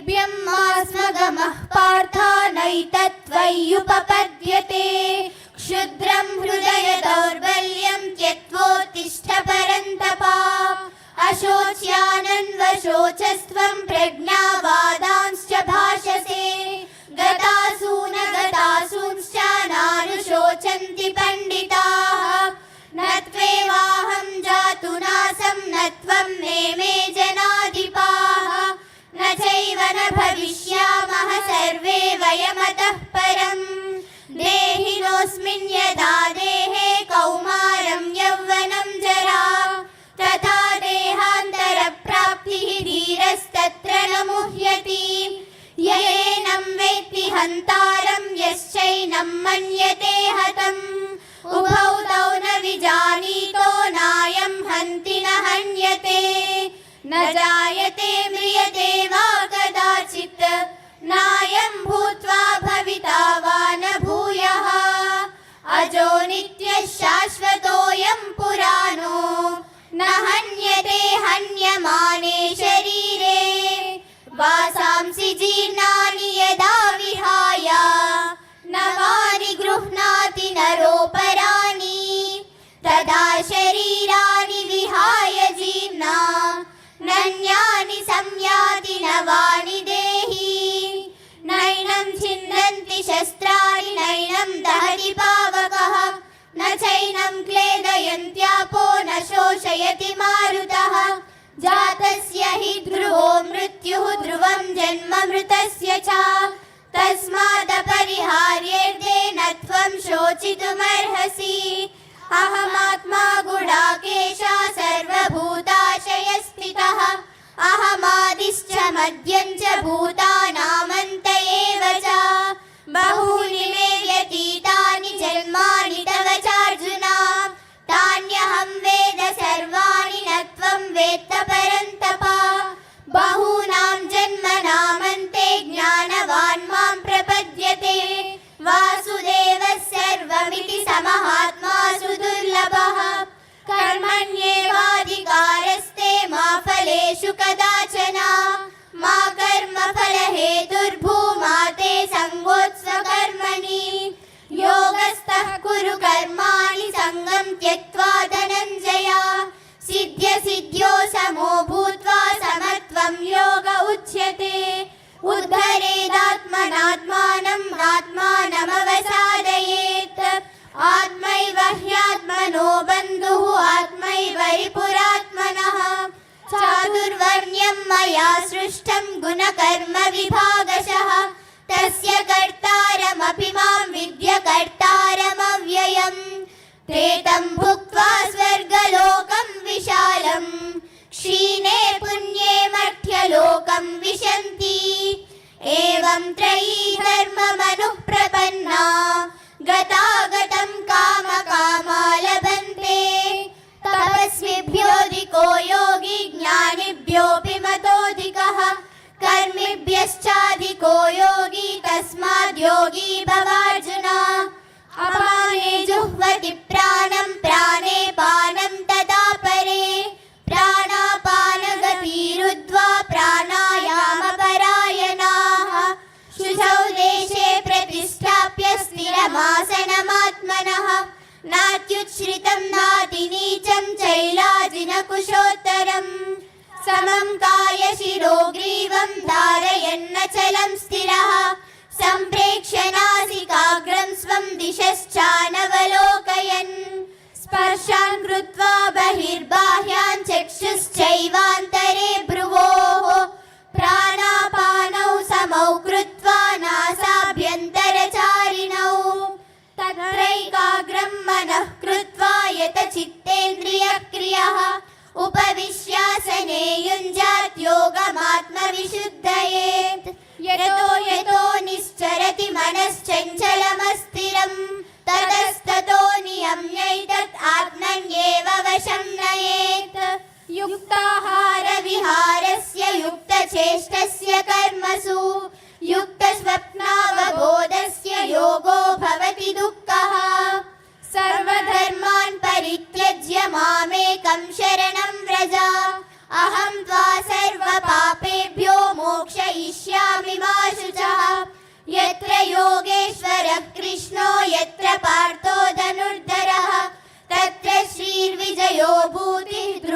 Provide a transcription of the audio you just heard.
ब्रह्मास्मगमः पार्थानैतत्त्वय्युपपद्यते क्षुद्रं हृदय दौर्बल्यं त्यक्त्वोत्तिष्ठ परन्तप अशोच्यानन्वशोचस्त्वं प्रज्ञावादांश्च भाषसे गतासून गतासूंश्च नानुशोचन्ति पण्डिताः न त्वेवाहं जातु नासं न त्वं मे जनाधिपाः न चैव न भविष्यामः सर्वे वयमतः परम् देहिनोऽस्मिन् यदा देहे कौमारं यौवनं जरा तथा देहान्तरप्राप्तिः धीरस्तत्र न मुह्यति येनं वेत्ति हन्तारं यश्चैनं मन्यते हतम् उभौ तौ न विजानीतो नायं हन्ति न हन्यते न जायते म्रियते वा कदाचित् नायं भूत्वा भविता वा न भूयः अजो नित्यः शाश्वतोऽयं पुराणो न हन्यते हन्यमाने शरीरे वासांसि जीर्णानि यदा विहाय नवानि गृह्णाति नरोपराणि तदा शरीराणि विहाय जीर्णा नन्यानि संयाति नवानि देहि नैनं छिन्दन्ति शस्त्राणि नैनं दहति पावकः न चैनं क्लेदयन्त्यापो न शोषयति मारुतः जातस्य हि ध्रुवो मृत्युः ध्रुवं जन्म मृतस्य च तस्मादपरिहार्येऽर्थे न त्वं शोचितुमर्हसि अहमात्मा गुडाकेशः सर्वभूताशयस्थितः अहमादिश्च मध्यं च भूतानामन्त एव च बहूनि मे व्यतीतानि जन्मानि तव चार्जुन तान्यहं वेद सर्वाणि न त्वं वेत्त परन्तप बहूनां जन्मनामन्ते ज्ञानवान् मां प्रपद्यते वासुदेवः सर्वमिति समहात्मा सुदुर्लभः कर्मण्येवाधिकारस्ते मा फलेषु कदाचन मा कर्मफलहेतुर्भूमा ते सङ्गोत्स्वकर्मणि योगस्थः कुरु कर्माणि सङ्गं त्यक्त्वा धनञ्जय सिद्ध्यसिद्ध्यो समो भूत्वा समत्वं योग उच्यते उद्धरेदात्मनात्मानम् आत्मानमवसादयेत् आत्मैव ह्यात्मनो बन्धुः आत्मैव रिपुरात्मनः चातुर्वर्ण्यं मया सृष्टं गुणकर्म विभागशः तस्य कर्तारमपि मां विद्य कर्तारमव्ययम् प्रेतं भुक्त्वा स्वर्गलोकं विशालं क्षीणे पुण्ये मर्त्यलोकं विशन्ति एवं त्रयी धर्ममनुः प्रपन्ना गतागतं कामकामा लभन्ते तपस्विभ्योऽधिको योगी ज्ञानिभ्योऽपि मतोऽधिकः कर्मिभ्यश्चाधिको योगी तस्माद् योगी भवार्जुन अपाने जुह्वति प्राणं प्राणे पानं तथा परे प्राणापानगतिरुद्ध्वा प्राणायामपरायणाः शुचौ देशे प्रतिष्ठाप्य स्थिरमासनमात्मनः नात्युच्छ्रितं नातिनीचं चैलाजिनकुशोत्तरम् समं कायशिरो ग्रीवं धारयन्नचलं स्थिरः सम्प्रेक्ष्य नासिकाग्रं स्वं दिशश्चानवलोकयन् स्पर्शान् कृत्वा बहिर्बाह्यान् चक्षुश्चैवान्तरे भ्रुवोः प्राणापानौ समौ कृत्वा नासाभ्यन्तरचारिणौ तत्रैकाग्रं मनः कृत्वा यतचित्तेन्द्रियक्रियः उपविश्यासने युञ्जात् योगमात्मविशुद्धये यतो यतो निश्चरति मनश्चञ्चलमस्थिरं ततस्ततो नियम्यैतत् आत्मन्येव वशं नयेत् युक्ताहारविहारस्य युक्तचेष्टस्य कर्मसु युक्तस्वप्नावबोधस्य योगो भवति दुःखः सर्वधर्मान् परित्यज्य मामेकं शरणं व्रज अहं त्वा सर्वपापेभ्यो मोक्षयिष्यामि यत्र योगेश्वरः कृष्णो यत्र पार्थो धनुर्धरः तत्र श्रीर्विजयो भूतिः